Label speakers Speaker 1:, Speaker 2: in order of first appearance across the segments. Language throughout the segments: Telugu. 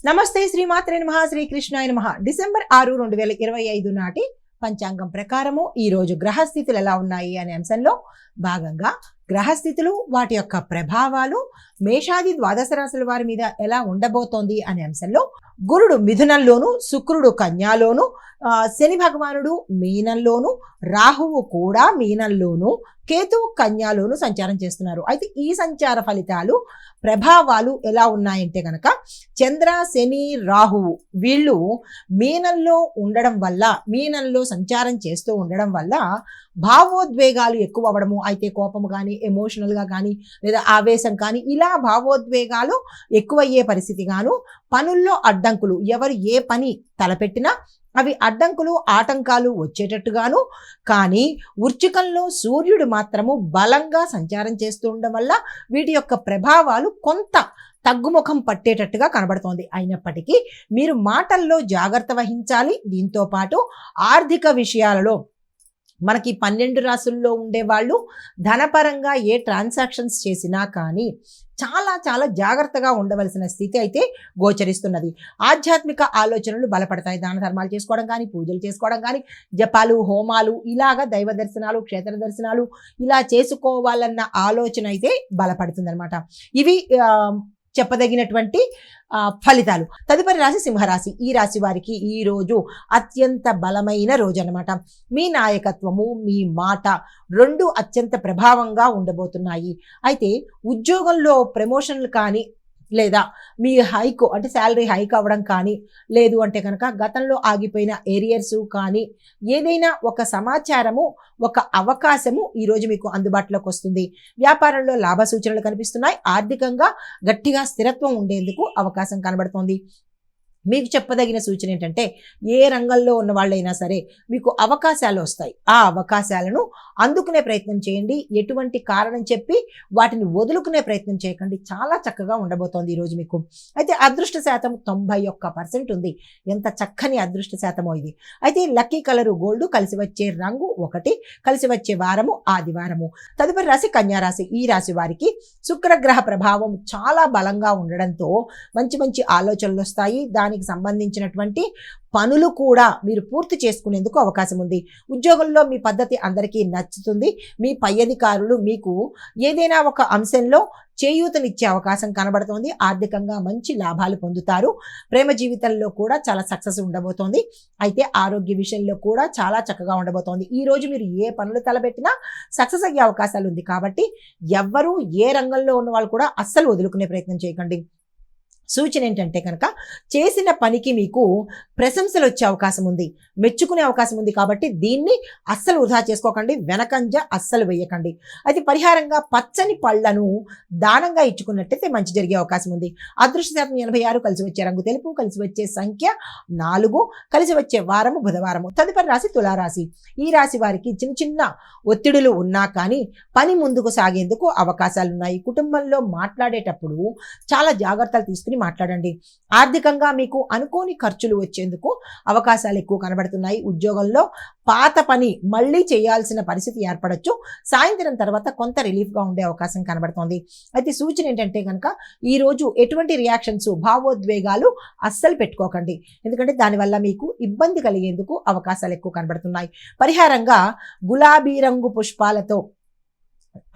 Speaker 1: నమస్తే శ్రీమాత్రే నమః శ్రీకృష్ణాయ నమః. డిసెంబర్ 6, 2025 నాటి పంచాంగం ప్రకారము ఈ రోజు గ్రహస్థితులు ఎలా ఉన్నాయి అనే అంశంలో భాగంగా గ్రహస్థితులు వాటి యొక్క ప్రభావాలు మేషాది ద్వాదశ రాశుల వారి మీద ఎలా ఉండబోతోంది అనే అంశంలో గురుడు మిథునంలోను, శుక్రుడు కన్యాలోను, శని భగవానుడు మీనంలోను, రాహువు కూడా మీనంలోను, కేతువు కన్యాలోను సంచారం చేస్తున్నారు. అయితే ఈ సంచార ఫలితాలు ప్రభావాలు ఎలా ఉన్నాయంటే కనుక చంద్ర, శని, రాహువు వీళ్ళు మీనంలో ఉండడం వల్ల, మీనంలో సంచారం చేస్తూ ఉండడం వల్ల భావోద్వేగాలు ఎక్కువ అవ్వడము, అయితే కోపము కానీ, ఎమోషనల్గా కానీ, లేదా ఆవేశం కానీ, ఇలా భావోద్వేగాలు ఎక్కువయ్యే పరిస్థితి గాను, పనుల్లో అడ్డంకులు, ఎవరు ఏ పని తలపెట్టినా అవి అడ్డంకులు ఆటంకాలు వచ్చేటట్టుగాను, కానీ వృశ్చికంలో సూర్యుడు మాత్రము బలంగా సంచారం చేస్తూ ఉండడం వల్ల వీటి యొక్క ప్రభావాలు కొంత తగ్గుముఖం పట్టేటట్టుగా కనబడుతోంది. అయినప్పటికీ మీరు మాటల్లో జాగ్రత్త వహించాలి. దీంతో పాటు ఆర్థిక విషయాలలో మనకి 12 రాశుల్లో ఉండేవాళ్ళు ధనపరంగా ఏ ట్రాన్సాక్షన్స్ చేసినా కానీ చాలా చాలా జాగ్రత్తగా ఉండవలసిన స్థితి అయితే గోచరిస్తున్నది. ఆధ్యాత్మిక ఆలోచనలు బలపడతాయి. దాన ధర్మాలు చేసుకోవడం కానీ, పూజలు చేసుకోవడం కానీ, జపాలు, హోమాలు, ఇలాగా దైవ దర్శనాలు, క్షేత్ర దర్శనాలు ఇలా చేసుకోవాలన్న ఆలోచన అయితే బలపడుతుందన్నమాట. ఇవి చెప్పదగినటువంటి ఫలితాలు. తదుపరి రాశి సింహరాశి. ఈ రాశి వారికి ఈ రోజు అత్యంత బలమైన రోజు అన్నమాట. మీ నాయకత్వము, మీ మాట రెండు అత్యంత ప్రభావంగా ఉండబోతున్నాయి. అయితే ఉద్యోగంలో ప్రమోషన్లు కానీ, లేదా మీ హైక్ అంటే శాలరీ హైక్ అవ్వడం కానీ, లేదు అంటే కనుక గతంలో ఆగిపోయిన ఏరియర్స్ కానీ, ఏదైనా ఒక సమాచారము, ఒక అవకాశము ఈరోజు మీకు అందుబాటులోకి వస్తుంది. వ్యాపారంలో లాభ సూచనలు కనిపిస్తున్నాయి. ఆర్థికంగా గట్టిగా స్థిరత్వం ఉండేందుకు అవకాశం కనబడుతోంది. మీకు చెప్పదగిన సూచన ఏంటంటే, ఏ రంగంలో ఉన్న వాళ్ళైనా సరే మీకు అవకాశాలు వస్తాయి. ఆ అవకాశాలను అందుకునే ప్రయత్నం చేయండి. ఎటువంటి కారణం చెప్పి వాటిని వదులుకునే ప్రయత్నం చేయకండి. చాలా చక్కగా ఉండబోతోంది ఈరోజు మీకు. అయితే అదృష్ట శాతం 91% ఉంది. ఎంత చక్కని అదృష్ట శాతమో ఇది. అయితే లక్కీ కలరు గోల్డ్, కలిసి వచ్చే రంగు 1, కలిసి వచ్చే వారము ఆదివారము. తదుపరి రాశి కన్యారాశి. ఈ రాశి వారికి శుక్రగ్రహ ప్రభావం చాలా బలంగా ఉండడంతో మంచి మంచి ఆలోచనలు వస్తాయి. దానికి సంబంధించినటువంటి పనులు కూడా మీరు పూర్తి చేసుకునేందుకు అవకాశం ఉంది. ఉద్యోగంలో మీ పద్ధతి అందరికీ నచ్చుతుంది. మీ పై అధికారులు మీకు ఏదైనా ఒక అంశంలో చేయూతనిచ్చే అవకాశం కనబడుతోంది. ఆర్థికంగా మంచి లాభాలు పొందుతారు. ప్రేమ జీవితంలో కూడా చాలా సక్సెస్ ఉండబోతోంది. అయితే ఆరోగ్య విషయంలో కూడా చాలా చక్కగా ఉండబోతోంది. ఈ రోజు మీరు ఏ పనులు తలపెట్టినా సక్సెస్ అయ్యే అవకాశాలు ఉంది. కాబట్టి ఎవ్వరూ ఏ రంగంలో ఉన్న వాళ్ళు కూడా అస్సలు వదులుకునే ప్రయత్నం చేయకండి. సూచన ఏంటంటే కనుక చేసిన పనికి మీకు ప్రశంసలు వచ్చే అవకాశం ఉంది, మెచ్చుకునే అవకాశం ఉంది. కాబట్టి దీన్ని అస్సలు వృధా చేసుకోకండి, వెనకంజ అస్సలు వేయకండి. అయితే పరిహారంగా పచ్చని పళ్లను దానంగా ఇచ్చుకున్నట్టయితే మంచి జరిగే అవకాశం ఉంది. అదృష్ట శాతం 86, కలిసి వచ్చే రంగు తెలుపు, కలిసి వచ్చే సంఖ్య 4, కలిసి వచ్చే వారము బుధవారము. తదుపరి రాశి తులారాశి. ఈ రాశి వారికి చిన్న చిన్న ఒత్తిడులు ఉన్నా కానీ పని ముందుకు సాగేందుకు అవకాశాలు ఉన్నాయి. కుటుంబంలో మాట్లాడేటప్పుడు చాలా జాగ్రత్తలు తీసుకుని మాట్లాడండి. ఆర్థికంగా మీకు అనుకోని ఖర్చులు వచ్చేందుకు అవకాశాలు ఎక్కువ కనబడుతున్నాయి. ఉద్యోగంలో పాత పని మళ్ళీ చేయాల్సిన పరిస్థితి ఏర్పడచ్చు. సాయంత్రం తర్వాత కొంత రిలీఫ్గా ఉండే అవకాశం కనబడుతోంది. అయితే సూచన ఏంటంటే కనుక ఈరోజు ఎటువంటి రియాక్షన్స్, భావోద్వేగాలు అస్సలు పెట్టుకోకండి. ఎందుకంటే దానివల్ల మీకు ఇబ్బంది కలిగేందుకు అవకాశాలు ఎక్కువ కనబడుతున్నాయి. పరిహారంగా గులాబీ రంగు పుష్పాలతో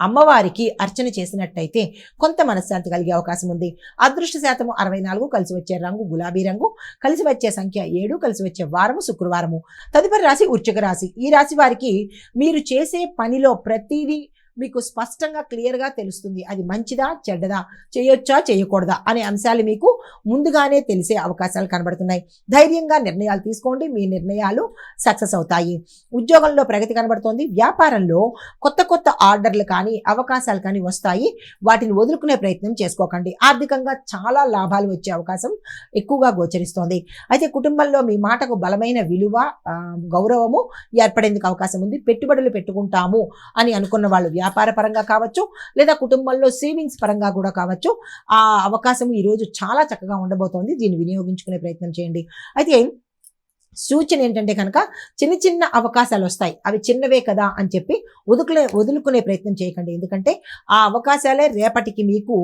Speaker 1: అమ్మవారికి అర్చన చేసినట్టయితే కొంత మనశ్శాంతి కలిగే అవకాశం ఉంది. అదృష్ట శాతము 64, కలిసి వచ్చే రంగు గులాబీ రంగు, కలిసి వచ్చే సంఖ్య 7, కలిసి వచ్చే వారము శుక్రవారము. తదుపరి రాశి వృశ్చిక రాశి. ఈ రాశి వారికి మీరు చేసే పనిలో ప్రతిదీ మీకు స్పష్టంగా క్లియర్గా తెలుస్తుంది. అది మంచిదా చెడ్డదా, చేయొచ్చా చేయకూడదా అనే అంశాలు మీకు ముందుగానే తెలిసే అవకాశాలు కనబడుతున్నాయి. ధైర్యంగా నిర్ణయాలు తీసుకోండి. మీ నిర్ణయాలు సక్సెస్ అవుతాయి. ఉద్యోగంలో ప్రగతి కనబడుతోంది. వ్యాపారంలో కొత్త కొత్త ఆర్డర్లు కానీ, అవకాశాలు కానీ వస్తాయి. వాటిని వదులుకునే ప్రయత్నం చేసుకోకండి. ఆర్థికంగా చాలా లాభాలు వచ్చే అవకాశం ఎక్కువగా గోచరిస్తోంది. అయితే కుటుంబంలో మీ మాటకు బలమైన విలువ, గౌరవము ఏర్పడేందుకు అవకాశం ఉంది. పెట్టుబడులు పెట్టుకుంటాము అని అనుకున్న వాళ్ళు వ్యాపార పరంగా కావచ్చు, లేదా కుటుంబంలో సేవింగ్స్ పరంగా కూడా కావచ్చు, ఆ అవకాశం ఈరోజు చాలా చక్కగా ఉండబోతోంది. దీన్ని వినియోగించుకునే ప్రయత్నం చేయండి. అయితే సూచన ఏంటంటే కనుక చిన్న చిన్న అవకాశాలు వస్తాయి, అవి చిన్నవే కదా అని చెప్పి వదులుకునే ప్రయత్నం చేయకండి. ఎందుకంటే ఆ అవకాశాలే రేపటికి మీకు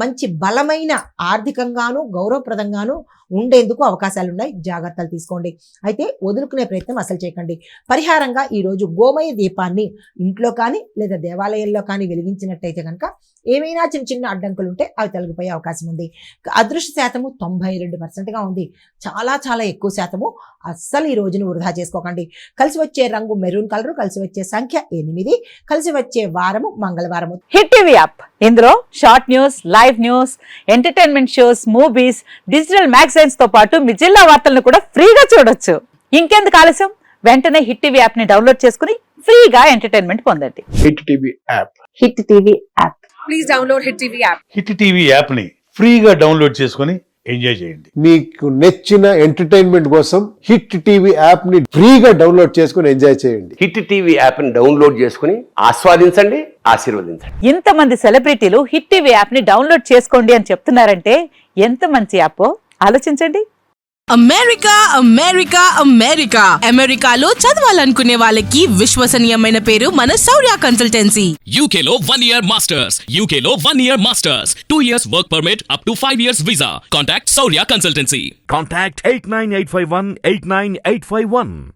Speaker 1: మంచి బలమైన ఆర్థికంగాను గౌరవప్రదంగాను ఉండేందుకు అవకాశాలు ఉన్నాయి. జాగ్రత్తలు తీసుకోండి. అయితే వదులుకునే ప్రయత్నం అసలు చేయకండి. పరిహారంగా ఈరోజు గోమయ దీపాన్ని ఇంట్లో కానీ లేదా దేవాలయంలో కానీ వెలిగించినట్టయితే కనుక ఏమైనా చిన్న చిన్న అడ్డంకులు ఉంటే అవి తొలగిపోయే అవకాశం ఉంది. అదృష్ట శాతము 92%గా ఉంది. చాలా చాలా ఎక్కువ శాతము. అస్సలు ఈ రోజును వృధా చేసుకోకండి. కలిసి వచ్చే రంగు మెరూన్ కలర్, కలిసి వచ్చే సంఖ్య 8, కలిసి వచ్చే వారము మంగళవారము.
Speaker 2: హిట్ టీవీ యాప్, ఇందులో short news, live news, entertainment shows, movies, digital magazines తో పాటు మీ జిల్లా వార్తలను కూడా ఫ్రీగా చూడొచ్చు. ఇంకెందుకు ఆలస్యం, వెంటనే హిట్ టీవీ యాప్ ని డౌన్లోడ్ చేసుకుని ఫ్రీగా ఎంటర్టైన్మెంట్ పొందండి.
Speaker 3: Hit TV app.
Speaker 2: Hit TV app.
Speaker 4: Please download hit TV app.
Speaker 5: Hit TV app ని ఫ్రీగా డౌన్లోడ్ చేసుకొని ఎంజాయ్ చేయండి.
Speaker 3: మీకు నచ్చిన ఎంటర్టైన్మెంట్ కోసం హిట్ టీవీ యాప్ ని ఫ్రీగా డౌన్లోడ్ చేసుకొని ఎంజాయ్ చేయండి.
Speaker 6: హిట్ టీవీ యాప్ ని డౌన్లోడ్ చేసుకుని ఆస్వాదించండి, ఆశీర్వదించండి.
Speaker 2: ఇంతమంది సెలబ్రిటీలు హిట్ టీవీ యాప్ ని డౌన్లోడ్ చేసుకోండి అని చెప్తున్నారంటే ఎంత మంచి యాప్ ఆలోచించండి.
Speaker 7: అమెరికా అమెరికా అమెరికా అమెరికాలో చదవాలనుకునే వాళ్ళకి విశ్వసనీయమైన పేరు మన శౌర్య కన్సల్టెన్సీ.
Speaker 8: UK లో 1 year masters. UK లో 1 year masters. 2 years work permit up to 5 years visa. Contact Saurya Consultancy.
Speaker 9: Contact 89851 89851.